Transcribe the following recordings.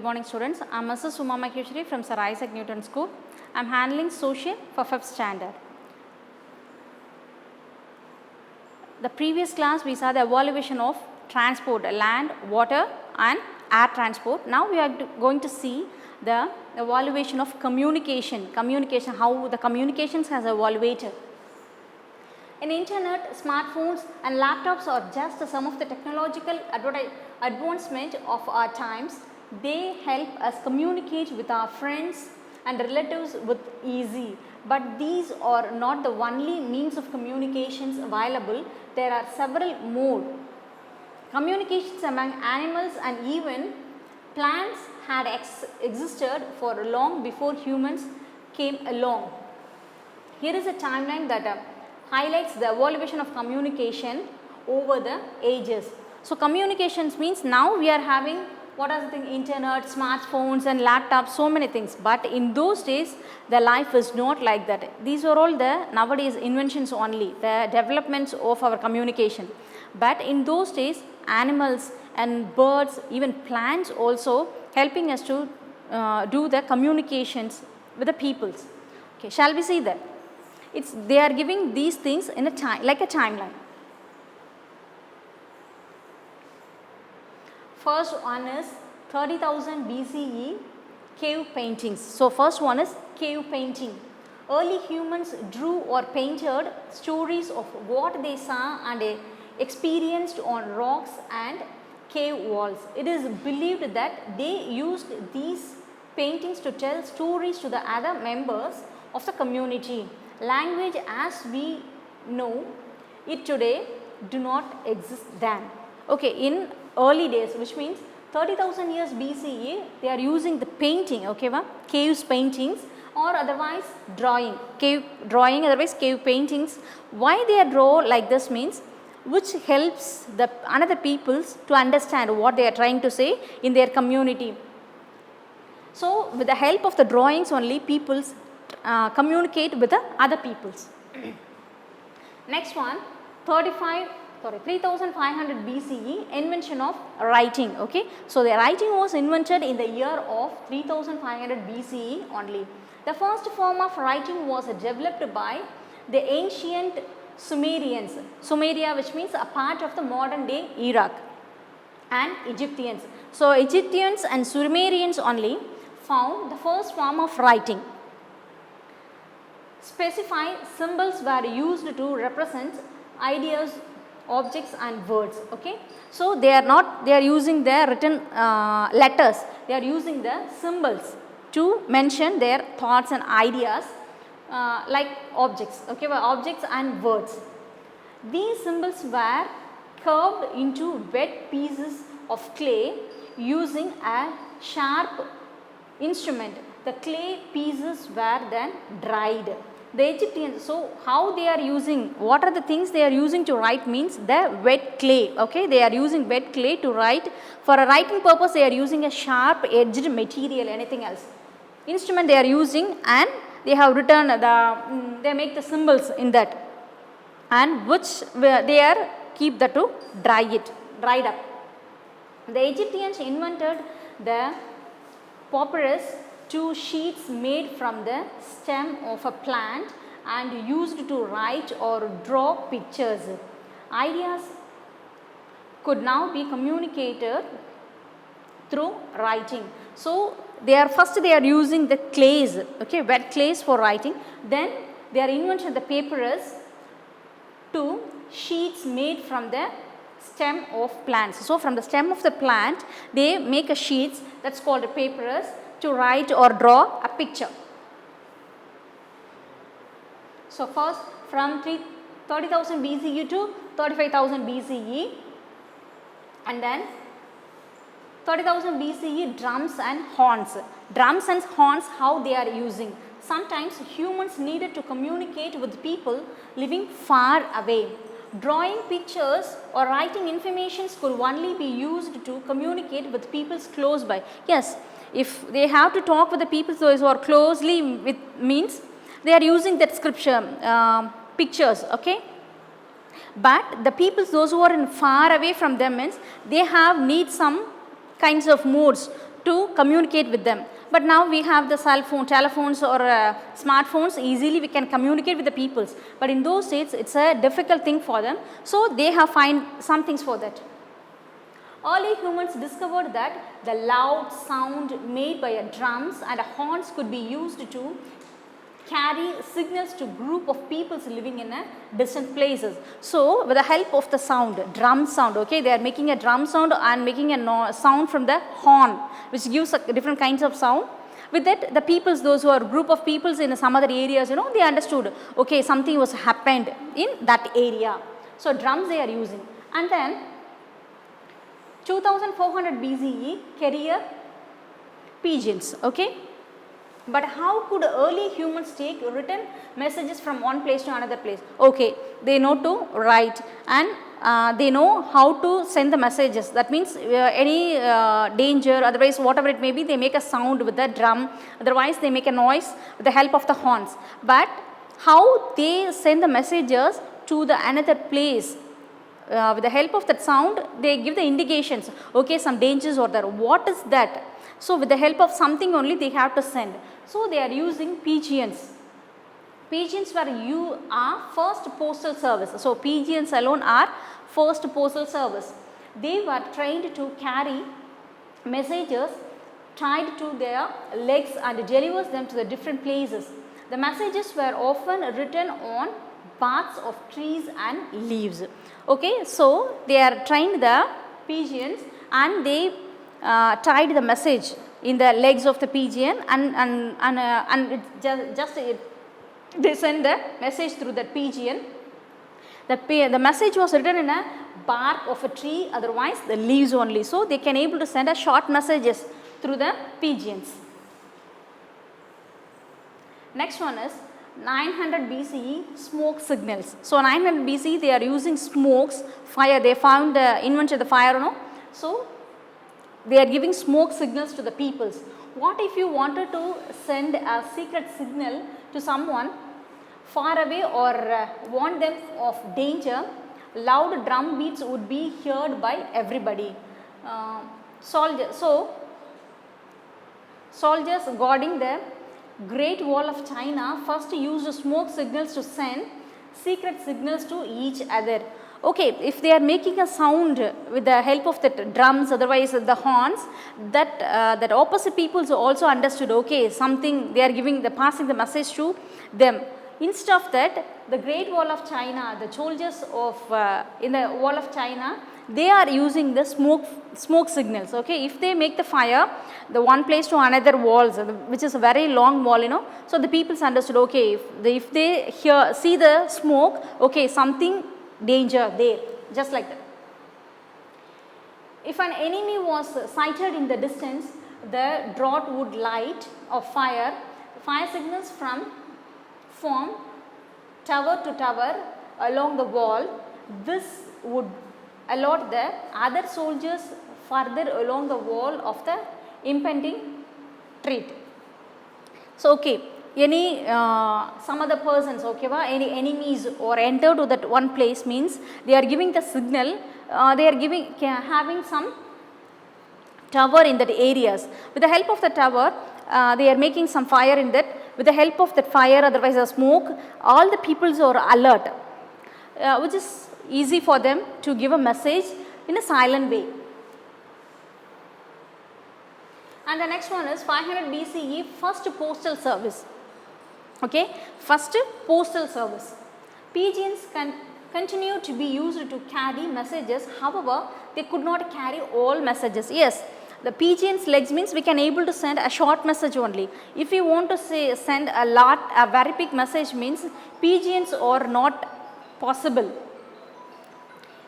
morning students. I am Mrs. Suma Maheshwari from Sir Isaac Newton School. I am handling social for 5th standard. The previous class we saw the evaluation of transport, land, water and air transport. Now we are going to see the evaluation of communication, how the communications has evaluated. In internet, smartphones and laptops are just some of the technological advancement of our times. They help us communicate with our friends and relatives with easy. But these are not the only means of communications available. There are several more. Communications among animals and even plants had existed for long before humans came along. Here is a timeline that highlights the evolution of communication over the ages. So, communications means now we are having what are the things, internet, smartphones and laptops, so many things, but in those days the life is not like that. These are all the nowadays inventions only, the developments of our communication. But in those days animals and birds, even plants also helping us to do the communications with the peoples. Okay, shall we see that? They are giving these things in a time, like a timeline. First one is 30,000 BCE cave paintings. So, first one is cave painting. Early humans drew or painted stories of what they saw and experienced on rocks and cave walls. It is believed that they used these paintings to tell stories to the other members of the community. Language as we know it today do not exist then. Okay, in early days, which means 30,000 years BCE, they are using the painting, okay, caves paintings or otherwise drawing, otherwise cave paintings. Why they are draw like this means which helps the another peoples to understand what they are trying to say in their community. So, with the help of the drawings only peoples communicate with the other peoples. Next one, 3500 BCE, invention of writing. Okay, so the writing was invented in the year of 3500 BCE only. The first form of writing was developed by the ancient Sumerians, Sumeria, which means a part of the modern day Iraq, and Egyptians. So, Egyptians and Sumerians only found the first form of writing. Specified symbols were used to represent ideas, objects and words. Okay. So, they are using their written letters, they are using the symbols to mention their thoughts and ideas like objects, okay, objects and words. These symbols were carved into wet pieces of clay using a sharp instrument. The clay pieces were then dried. The Egyptians, so how they are using, what are the things they are using to write means the wet clay, okay, they are using wet clay to write. For a writing purpose they are using a sharp edged material, anything else. Instrument they are using and they have written they make the symbols in that, and which they are keep that to dried up. The Egyptians invented the papyrus, two sheets made from the stem of a plant and used to write or draw pictures. Ideas could now be communicated through writing. So, they are using the clays, okay, wet clays for writing. Then they are invented the papyrus, two sheets made from the stem of plants. So, from the stem of the plant they make a sheets, that is called a papyrus, to write or draw a picture. So, first from 30,000 BCE to 35,000 BCE, and then 30,000 BCE drums and horns. Drums and horns, how they are using. Sometimes humans needed to communicate with people living far away. Drawing pictures or writing informations could only be used to communicate with people close by. Yes, if they have to talk with the people those who are closely with means they are using that scripture pictures, okay. But the people those who are in far away from them means they need some kinds of modes to communicate with them. But now we have the cell phone, telephones or smartphones, easily we can communicate with the peoples. But in those days it's a difficult thing for them. So they have find some things for that. Early humans discovered that the loud sound made by drums and horns could be used to carry signals to group of peoples living in distant places. So with the help of the sound, drum sound, okay, they are making a drum sound and making a sound from the horn, which gives different kinds of sound. With that, the peoples, those who are group of peoples in some other areas, you know, they understood, okay, something was happened in that area. So drums they are using. And then 2400 BCE, carrier pigeons, okay. But how could early humans take written messages from one place to another place? Okay, they know to write and they know how to send the messages. That means any danger, otherwise whatever it may be, they make a sound with the drum, otherwise they make a noise with the help of the horns. But how they send the messages to the another place? With the help of that sound, they give the indications, okay, some dangers are there. What is that? So with the help of something only they have to send. So they are using pigeons. Pigeons were first postal service. So pigeons alone are first postal service. They were trained to carry messages tied to their legs and delivers them to the different places. The messages were often written on barks of trees and leaves. Okay, so they are trained the pigeons and they tied the message in the legs of the pigeon and they send the message through the pigeon. The message was written in a bark of a tree, otherwise the leaves only. So they can able to send a short messages through the pigeons. Next one is 900 BCE smoke signals. So 900 BCE they are using smokes, fire. They found invented the fire, no? So they are giving smoke signals to the peoples. What if you wanted to send a secret signal to someone far away or warn them of danger? Loud drum beats would be heard by everybody. Soldiers guarding the Great Wall of China first used smoke signals to send secret signals to each other. Okay, if they are making a sound with the help of the drums, otherwise the horns, that opposite peoples also understood, okay, something they are passing the message to them. Instead of that, the Great Wall of China, the soldiers of in the Wall of China, they are using the smoke signals. Okay, if they make the fire, the one place to another walls, which is a very long wall, you know. So the peoples understood, okay, if they see the smoke, okay, something danger there, just like that. If an enemy was sighted in the distance, the draught would light of fire signals from tower to tower along the wall. This would alert the other soldiers further along the wall of the impending threat. So, okay, any some other persons, okay, any enemies or enter to that one place means they are giving the signal, they are having some tower in that areas. With the help of the tower, they are making some fire in that. With the help of that fire, otherwise the smoke, all the peoples are alert, which is easy for them to give a message in a silent way. And the next one is 500 BCE, first postal service. Okay, first postal service. Pigeons can continue to be used to carry messages. However, they could not carry all messages. Yes, the pigeon's legs means we can able to send a short message only. If you want to send a very big message means pigeons are not possible.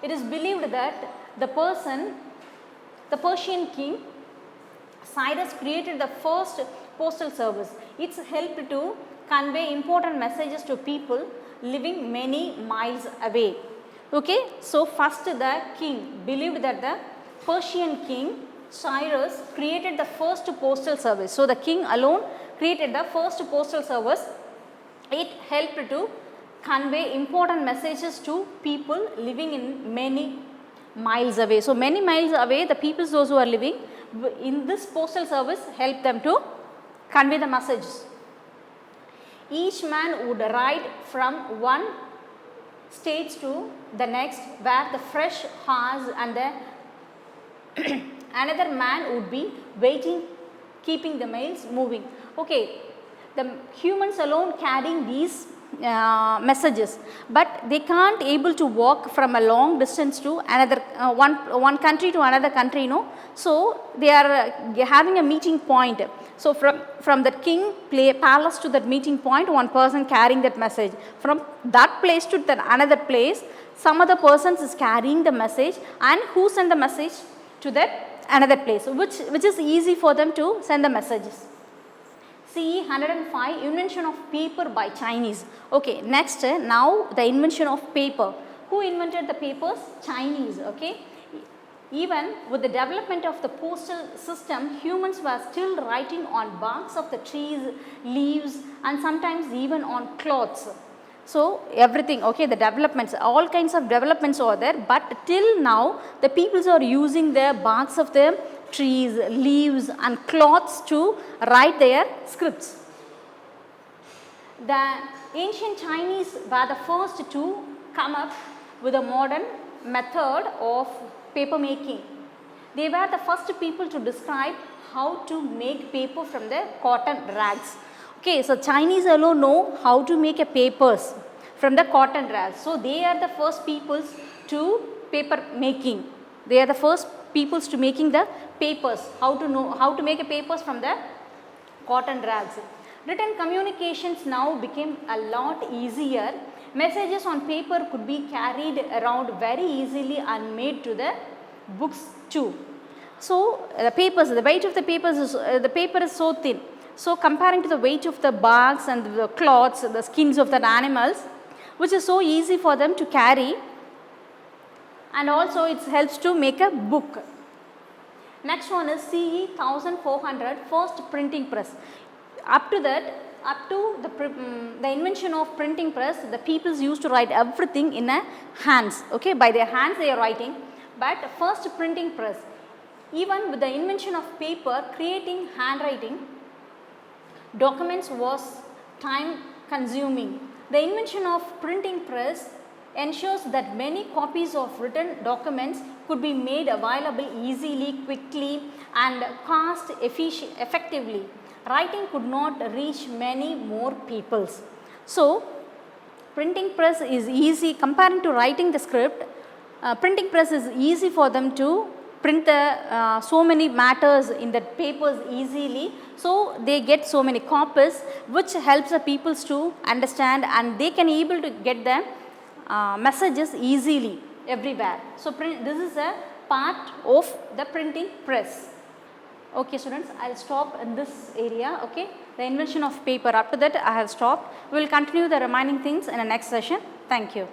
It is believed that the Persian king Cyrus created the first postal service. It's helped to convey important messages to people living many miles away. Okay, so first the king believed that the Persian king Cyrus created the first postal service. So the king alone created the first postal service. It helped to convey important messages to people living in many miles away. So many miles away, the people those who are living, in this postal service help them to convey the messages. Each man would ride from one stage to the next where the fresh horse and the another man would be waiting, keeping the mails moving. Okay, the humans alone carrying these messages, but they can't able to walk from a long distance to another one country to another country, you know. So they are having a meeting point. So from the king palace to that meeting point, one person carrying that message. From that place to that another place, some other persons is carrying the message, and who send the message to that another place, which is easy for them to send the messages. CE 105, invention of paper by Chinese. Okay, next now the invention of paper. Who invented the papers? Chinese. Okay, even with the development of the postal system, humans were still writing on barks of the trees, leaves, and sometimes even on cloths. So everything, okay, the developments, all kinds of developments are there, but till now the peoples are using the barks of the trees, leaves and cloths to write their scripts. The ancient Chinese were the first to come up with a modern method of paper making. They were the first people to describe how to make paper from the cotton rags. Okay, so Chinese alone know how to make a papers from the cotton rags. So they are the first peoples to paper making. They are the first peoples to making the papers, how to make a papers from the cotton rags. Written communications now became a lot easier. Messages on paper could be carried around very easily and made to the books too. So the papers, the weight of the papers is, the paper is so thin. So comparing to the weight of the barks and the cloths, the skins of the animals, which is so easy for them to carry, and also it helps to make a book. Next one is CE 1400, first printing press. Up to the invention of printing press, the peoples used to write everything in a hands. Okay, by their hands they are writing. But first printing press, even with the invention of paper, creating handwriting documents was time consuming. The invention of printing press ensures that many copies of written documents could be made available easily, quickly and cost effectively. Writing could not reach many more peoples. So printing press is easy comparing to writing the script. Printing press is easy for them to print the so many matters in the papers easily. So they get so many copies, which helps the peoples to understand, and they can able to get the messages easily everywhere. So this is a part of the printing press. Okay students, I will stop in this area. Okay, the invention of paper, up to that I have stopped. We will continue the remaining things in the next session. Thank you.